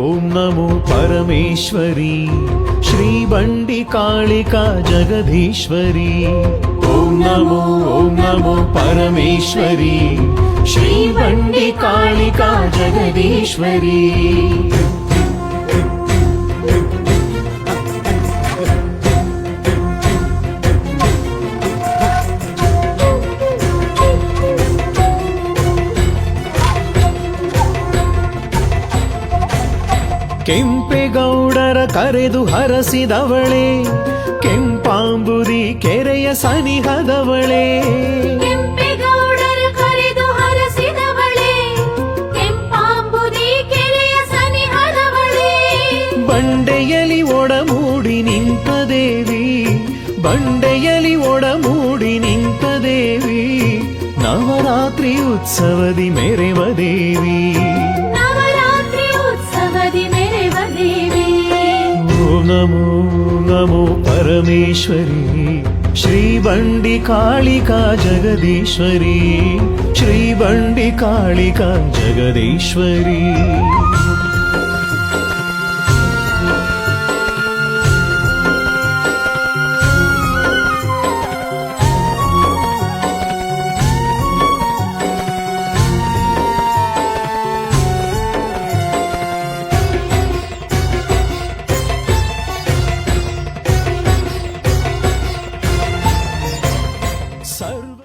ಓಂ ನಮೋ ಪರಮೇಶ್ವರಿ ಶ್ರೀ ಬಂಡಿ ಕಾಳಿಕಾ ಜಗದೀಶ್ವರಿ ಓಂ ನಮೋ ಪರಮೇಶ್ವರಿ ಶ್ರೀ ಬಂಡಿ ಕಾಳಿಕಾ ಜಗದೀಶ್ವರಿ ಕೆಂಪೇಗೌಡರ ಕರೆದು ಹರಸಿದವಳೆ ಕೆಂಪಾಂಬುದಿ ಕೆರೆಯ ಸನಿಹದವಳೆ ಕೆಂಪೇಗೌಡರ ಕರೆದು ಹರಸಿದವಳೆ ಕೆಂಪಾಂಬುದಿ ಕೆರೆಯ ಸನಿಹದವಳೆ ಬಂಡೆಯಲಿ ಒಡಮೂಡಿ ನಿಂತ ದೇವಿ ಬಂಡೆಯಲಿ ಒಡಮೂಡಿ ನಿಂತ ದೇವಿ ನವರಾತ್ರಿ ಉತ್ಸವದಿ ಮೆರೆವ ದೇವಿ ನಮೋ ನಮೋ ಪರಮೇಶ್ವರಿ ಶ್ರೀ ಬಂಡಿ ಕಾಳಿಕಾ ಜಗದೀಶ್ವರಿ ಶ್ರೀ ಬಂಡಿ ಕಾಳಿಕಾ ಜಗದೀಶ್ವರಿ